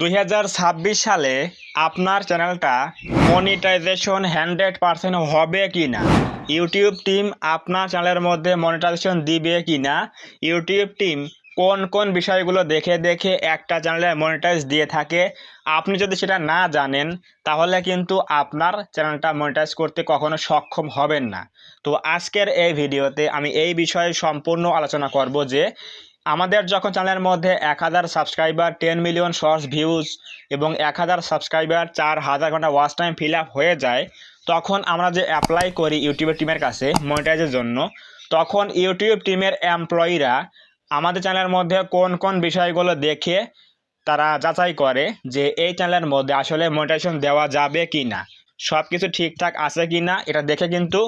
2026 সালে আপনার চ্যানেলটা মনিটাইজেশন 100% হবে কি না, ইউটিউব টিম আপনার চ্যানেলের মধ্যে মনিটাইজেশন দিবে কি না, ইউটিউব টিম কোন কোন বিষয়গুলো দেখে দেখে একটা চ্যানেলে মনিটাইজ দিয়ে থাকে, আপনি যদি সেটা না জানেন তাহলে কিন্তু আপনার চ্যানেলটা মনিটাইজ করতে কখনো সক্ষম হবেন না। তো আজকের এই ভিডিওতে আমি এই বিষয়ে সম্পূর্ণ আলোচনা করব যে আমাদের যখন চ্যানেলের মধ্যে 1000 সাবস্ক্রাইবার, 10 মিলিয়ন শর্টস ভিউজ এবং 1000 সাবস্ক্রাইবার, 4000 ঘন্টা ওয়াচ টাইম ফিল আপ হয়ে যায়, তখন আমরা যে অ্যাপ্লাই করি ইউটিউব টিমের কাছে মনিটাইজের জন্য, তখন ইউটিউব টিমের এমপ্লয়িরা আমাদের চ্যানেলের মধ্যে কোন কোন বিষয়গুলো দেখে তারা যাচাই করে যে এই চ্যানেলের মধ্যে আসলে মনিটাইজেশন দেওয়া যাবে কি না, সব কিছু ঠিকঠাক আছে কি না, এটা দেখে কিন্তু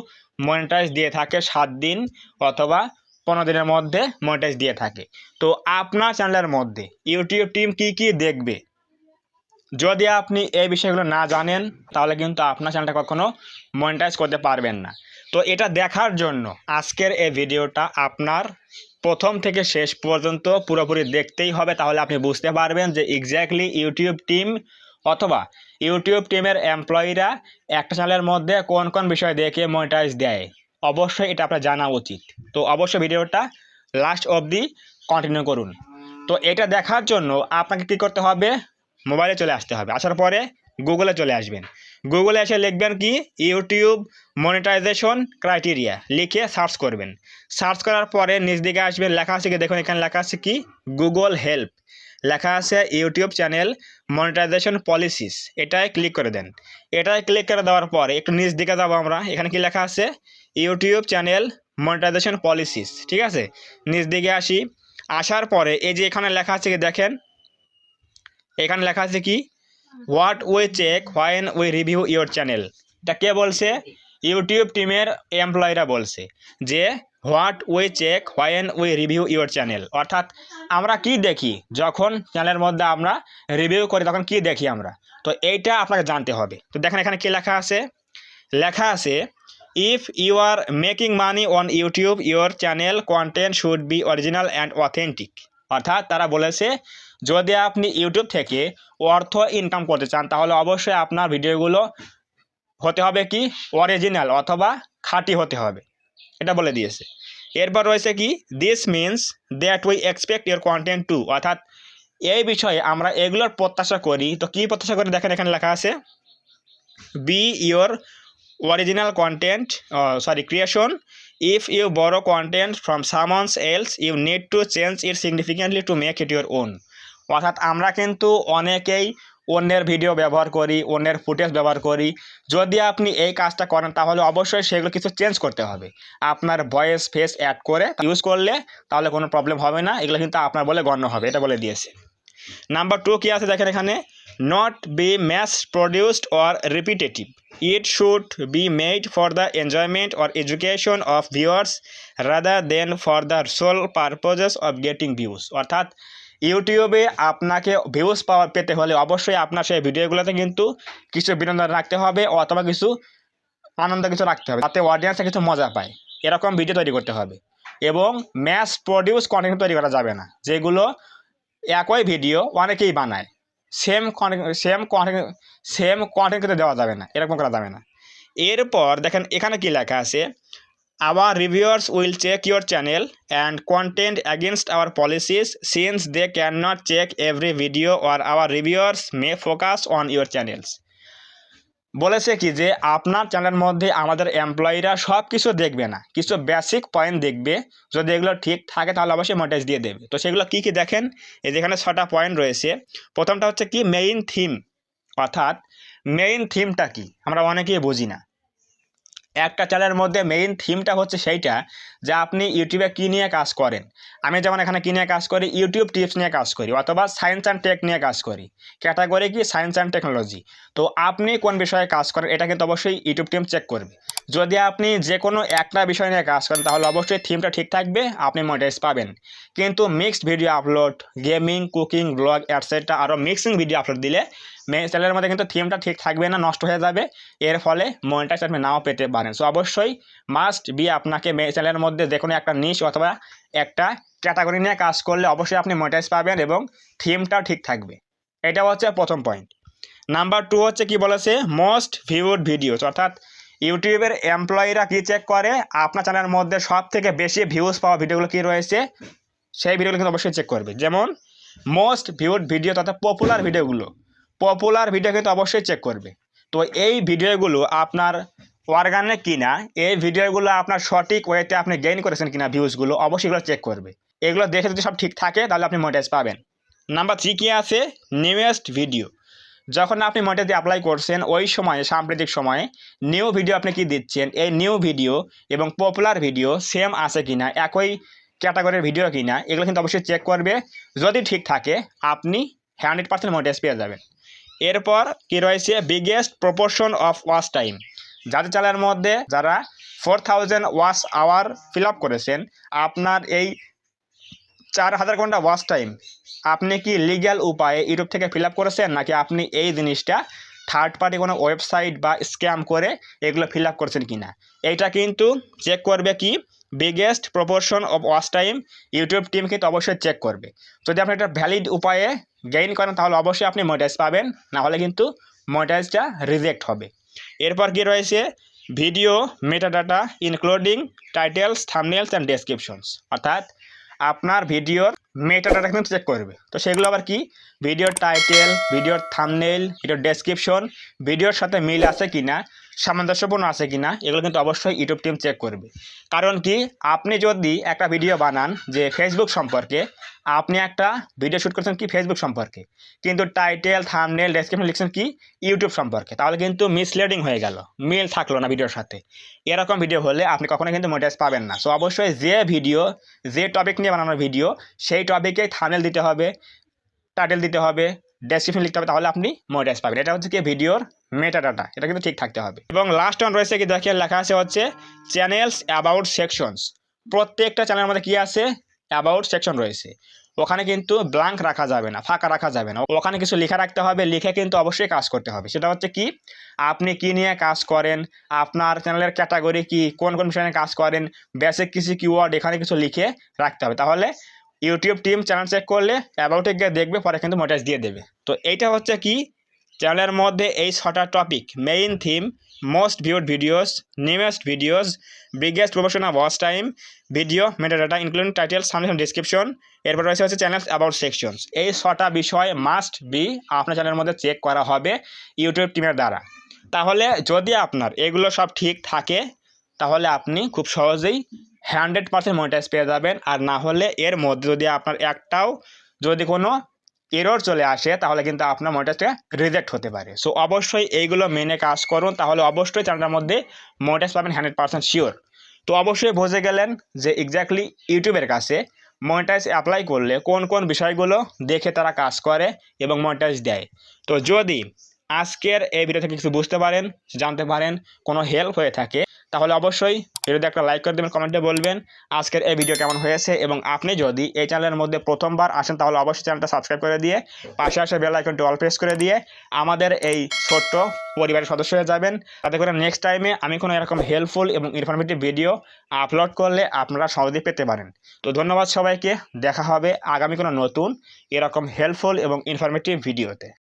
মনিটাইজ দিয়ে থাকে 7 দিন অথবা 15 দিনের মধ্যে মনিটাইজ দিয়ে থাকে। তো আপনার চ্যানেলের মধ্যে ইউটিউব টিম কি কি দেখবে, যদি আপনি এই বিষয়গুলো না জানেন তাহলে কিন্তু আপনার চ্যানেলটা কখনো মনিটাইজ করতে পারবেন না। তো এটা দেখার জন্য আজকের এই ভিডিওটা আপনার প্রথম থেকে শেষ পর্যন্ত পুরোপুরি দেখতেই হবে, তাহলে আপনি বুঝতে পারবেন যে এক্স্যাক্টলি ইউটিউব টিম অথবা ইউটিউব টিমের এমপ্লয়িরা একটা চ্যানেলের মধ্যে কোন কোন বিষয় দেখে মনিটাইজ দেয়। অবশ্যই এটা আপনার জানা উচিত। তো অবশ্যই ভিডিওটা লাস্ট অবধি কন্টিনিউ করুন। তো এটা দেখার জন্য আপনাকে কী করতে হবে, মোবাইলে চলে আসতে হবে। আসার পরে গুগলে চলে আসবেন। গুগলে এসে লিখবেন কি ইউটিউব মনিটাইজেশন ক্রাইটেরিয়া, লিখে সার্চ করবেন। সার্চ করার পরে নিচ দিকে আসবেন, লেখা আছে কি দেখুন, এখানে লেখা আছে কি গুগল হেল্প, লেখা আছে ইউটিউব চ্যানেল মনিটাইজেশন পলিসিস, এটাই ক্লিক করে দেন। এটাই ক্লিক করে দেওয়ার পরে একটু নিচ দিকে যাবো আমরা, এখানে কি লেখা আছে ইউটিউব চ্যানেল মনিটাইজেশন পলিসিস, ঠিক আছে। নিচ দিকে আসি, আসার পরে এই যে এখানে লেখা আছে কি দেখেন, এখানে লেখা আছে কি what we check when we review your channel. এটা কে বলছে? ইউটিউব টিমের এমপ্লয়িরা বলছে যে what we check when we review your channel, অর্থাৎ আমরা কি দেখি যখন চ্যানেলের মধ্যে আমরা রিভিউ করি তখন কি দেখি আমরা। তো এইটা আপনাকে জানতে হবে। তো দেখেন এখানে কি লেখা আছে, লেখা আছে if you are making money on YouTube your channel content should be original and authentic. অর্থাৎ তারা বলেছে যদি আপনি ইউটিউব থেকে অর্থ ইনকাম করতে চান তাহলে অবশ্যই আপনার ভিডিওগুলো হতে হবে কি অরিজিনাল অথবা খাঁটি হতে হবে, এটা বলে দিয়েছে। এরপর রয়েছে কি this means that we expect your content two, অর্থাৎ এই বিষয়ে আমরা এগুলোর প্রত্যাশা করি। তো কী প্রত্যাশা করি দেখেন এখানে লেখা আছে B your original content creation. If you borrow content from someone else you need to change it significantly to make it your own. অর্থাৎ আমরা কিন্তু অনেকেই অন্যের ভিডিও ব্যবহার করি, অন্যের ফুটেজ ব্যবহার করি। যদি আপনি এই কাজটা করেন তাহলে অবশ্যই সেগুলো কিছু চেঞ্জ করতে হবে, আপনার ভয়েস ফেস অ্যাড করে ইউজ করলে তাহলে কোনো প্রবলেম হবে না, এগুলো কিন্তু আপনার বলে গণ্য হবে, এটা বলে দিয়েছে। নাম্বার 2 কি আছে দেখেন এখানে, not be mass produced or repetitive, it should be made for the enjoyment or education of viewers rather than for the sole purposes of getting views. অর্থাৎ ইউটিউবে আপনাকে ভিউজ পেতে হলে অবশ্যই আপনার সেই ভিডিওগুলোতে কিন্তু কিছু বিনোদন রাখতে হবে অথবা কিছু আনন্দ কিছু রাখতে হবে যাতে অডিয়েন্সে কিছু মজা পায়, এরকম ভিডিও তৈরি করতে হবে। এবং ম্যাস প্রডিউস কন্টেন্ট তৈরি করা যাবে না, যেগুলো একই ভিডিও অনেকেই বানায়, সেম কন্টেন্ট কিন্তু দেওয়া যাবে না, এরকম করা যাবে না। এরপর দেখেন এখানে কি লেখা আছে our reviewers will check your channel and content against our policies since they can not check every video or our reviewers may focus on your channels. বলেছে কি যে আপনার চ্যানেলের মধ্যে আমাদের এমপ্লয়িরা সব কিছু দেখবে না, কিছু বেসিক পয়েন্ট দেখবে, যদি এগুলো ঠিক থাকে তাহলে অবশ্যই মনিটাইজ দিয়ে দেবে। তো সেগুলো কী কী দেখেন, এই যেখানে 6টা পয়েন্ট রয়েছে। প্রথমটা হচ্ছে কি মেইন থিম, অর্থাৎ মেইন থিমটা কি আমরা অনেকেই বুঝি না। একটা চ্যানেলের মধ্যে মেইন থিমটা হচ্ছে সেইটা যে আপনি ইউটিউবে কী নিয়ে কাজ করেন। আমি যেমন এখানে কী নিয়ে কাজ করি, ইউটিউব টিপস নিয়ে কাজ করি অথবা সায়েন্স অ্যান্ড টেক নিয়ে কাজ করি, ক্যাটাগরি কি সায়েন্স অ্যান্ড টেকনোলজি। তো আপনি কোন বিষয়ে কাজ করেন এটা কিন্তু অবশ্যই ইউটিউব টিম চেক করবে। যদি আপনি যে কোনো একটা বিষয় নিয়ে কাজ করেন তাহলে অবশ্যই থিমটা ঠিক থাকবে, আপনি মনিটাইজ পাবেন। কিন্তু mixed video upload, gaming, cooking, blog etcetera আরও মিক্সিং ভিডিও আপলোড দিলে চ্যানেলের মধ্যে কিন্তু থিমটা ঠিক থাকবে না, নষ্ট হয়ে যাবে, এর ফলে মনিটাইজ আপনি নাও পেতে পারেন। সো অবশ্যই মাস্ট বি আপনাকে চ্যানেলের মধ্যে যে কোনো একটা নিশ অথবা একটা ক্যাটাগরি নিয়ে কাজ করলে অবশ্যই আপনি মনিটাইজ পাবেন এবং থিমটাও ঠিক থাকবে। এটা হচ্ছে প্রথম পয়েন্ট। নাম্বার 2 হচ্ছে কি বলেছে, মোস্ট ভিউড ভিডিওস, অর্থাৎ ইউটিউবের এমপ্লয়িরা কি চেক করে, আপনার চ্যানেলের মধ্যে সব থেকে বেশি ভিউজ পাওয়া ভিডিওগুলো কি রয়েছে সেই ভিডিওগুলো কিন্তু অবশ্যই চেক করবে। যেমন মোস্ট ভিউড ভিডিও তথা পপুলার ভিডিও কিন্তু অবশ্যই চেক করবে। তো এই ভিডিওগুলো আপনার অর্গানিক কিনা, এই ভিডিওগুলো আপনার সঠিক ওয়েতে আপনি গেইন করেছেন কিনা ভিউজগুলো, অবশ্যই এগুলো চেক করবে। এগুলো দেখে যদি সব ঠিক থাকে তাহলে আপনি মনিটাইজ পাবেন। নাম্বার 3 কি আছে, নিউয়েস্ট ভিডিও। যখন আপনি মনিটাইজ অ্যাপ্লাই করছেন ওই সময়ে, সাম্প্রতিক সময়ে নিউ ভিডিও আপনি কি দিচ্ছেন, এই নিউ ভিডিও এবং পপুলার ভিডিও সেম আছে কিনা, একই ক্যাটাগরির ভিডিও কিনা, এগুলো কিন্তু অবশ্যই চেক করবে। যদি ঠিক থাকে আপনি 100% মনিটাইজ পেয়ে যাবেন। এরপর কি রয়েছে, biggest proportion of watch time. যাদের চ্যানেলের মধ্যে যারা 4000 ওয়াচ আওয়ার ফিল আপ করেছেন, আপনার এই 4000 ঘন্টা ওয়াচ টাইম আপনি কি লিগ্যাল উপায়ে ইউটিউব থেকে ফিল আপ করেছেন, নাকি আপনি এই জিনিসটা থার্ড পার্টি কোনো ওয়েবসাইট বা স্ক্যাম করে এগুলো ফিল আপ করেছেন কিনা, এইটা কিন্তু চেক করবে কি biggest proportion of watch time. YouTube team কিন্তু অবশ্যই চেক করবে। যদি আপনি একটা ভ্যালিড উপায়ে গেইন করেন তাহলে অবশ্যই আপনি মনিটাইজ পাবেন, না হলে কিন্তু মনিটাইজটা রিজেক্ট হবে। এরপর কি রয়েছে, video metadata including titles, thumbnails and descriptions, অর্থাৎ আপনার ভিডিওর মেটাডাটা কিন্তু চেক করবে। তো সেগুলো আবার কি, ভিডিওর টাইটেল, ভিডিওর থাম্বনেল, ভিডিওর ডেসক্রিপশন ভিডিওর সাথে মিল আছে কিনা, সামঞ্জস্যপূর্ণ আছে কিনা, এগুলো কিন্তু অবশ্যই ইউটিউব টিম চেক করবে। কারণ কি, আপনি যদি একটা ভিডিও বানান যে ফেসবুক সম্পর্কে, আপনি একটা ভিডিও শ্যুট করছেন কি ফেসবুক সম্পর্কে, কিন্তু টাইটেল, থাম্বনেল, ডেসক্রিপশন লিখছেন কি ইউটিউব সম্পর্কে, তাহলে কিন্তু মিসলিডিং হয়ে গেল, মিল থাকলো না ভিডিওর সাথে। এরকম ভিডিও হলে আপনি কখনোই কিন্তু মনিটাইজ পাবেন না। সো অবশ্যই যে টপিক নিয়ে বানানোর ভিডিও সেই টপিকেই থাম্বনেল দিতে হবে, টাইটেল দিতে হবে, ডেসক্রিপশন লিখতে হবে, তাহলে আপনি মনিটাইজ পাবেন। এটা হচ্ছে কি ভিডিওর মেটাডাটা, এটা কিন্তু ঠিক থাকতে হবে। এবং লাস্ট ওয়ান রয়েছে কি, দেখেন লেখা আছে হচ্ছে চ্যানেলস অ্যাবাউট সেকশনস। প্রত্যেকটা চ্যানেলের মধ্যে কি আছে, অ্যাবাউট সেকশন রয়েছে। ওখানে কিন্তু ব্ল্যাঙ্ক রাখা যাবে না, ফাঁকা রাখা যাবে না, ওখানে কিছু লেখা রাখতে হবে, লিখে কিন্তু অবশ্যই কাজ করতে হবে। সেটা হচ্ছে কি, আপনি কি নিয়ে কাজ করেন, আপনার চ্যানেলের ক্যাটাগরি কি, কোন কোন বিষয়ে কাজ করেন, বেসিক কিছু কিওয়ার্ড এখানে কিছু লিখে রাখতে হবে। তাহলে ইউটিউব টিম চ্যানেল চেক করলে অ্যাবাউটে গিয়ে দেখবে, পরে কিন্তু মনিটাইজ দিয়ে দেবে। তো এইটা হচ্ছে কি চ্যানেলের মধ্যে এই 6টা topic, main theme, most viewed videos, newest videos, biggest proportion of watch time, video metadata including title, something, description. এরপর রয়েছে হচ্ছে চ্যানেলস অ্যাবাউট সেকশনস। এই 6টা বিষয় মাস্ট বি আপনার চ্যানেলের মধ্যে চেক করা হবে ইউটিউব টিমের দ্বারা। তাহলে যদি আপনার এগুলো সব ঠিক থাকে তাহলে আপনি খুব সহজেই 100% মনিটাইজ পেয়ে যাবেন। আর না হলে এর মধ্যে যদি আপনার একটাও যদি কোনো এরর চলে আসে তাহলে কিন্তু আপনার মনিটাইজটা রিজেক্ট হতে পারে। সো অবশ্যই এইগুলো মেনে কাজ করুন, তাহলে অবশ্যই চ্যানেলটার মধ্যে মনিটাইজ পাবেন 100% শিওর। তো অবশ্যই বুঝে গেলেন যে এক্স্যাক্টলি ইউটিউবের কাছে মনিটাইজ অ্যাপ্লাই করলে কোন কোন বিষয়গুলো দেখে তারা কাজ করে এবং মনিটাইজ দেয়। তো যদি আজকের এই ভিডিও থেকে কিছু বুঝতে পারেন, জানতে পারেন, কোনো হেল্প হয়ে থাকে তাহলে অবশ্যই ভিডিওতে একটা লাইক করে দেবেন, কমেন্টে বলবেন আজকের এই ভিডিও কেমন হয়েছে। এবং আপনি যদি এই চ্যানেলের মধ্যে প্রথমবার আসেন তাহলে অবশ্যই চ্যানেলটা সাবস্ক্রাইব করে দিয়ে পাশে আসে বেল আইকনটি অল প্রেস করে দিয়ে আমাদের এই ছোট্ট পরিবারের সদস্য হয়ে যাবেন, তাতে করে নেক্সট টাইমে আমি কোনো এরকম হেল্পফুল এবং ইনফরমেটিভ ভিডিও আপলোড করলে আপনারা সহজেই পেতে পারেন। তো ধন্যবাদ সবাইকে, দেখা হবে আগামী কোনো নতুন এরকম হেল্পফুল এবং ইনফরমেটিভ ভিডিওতে।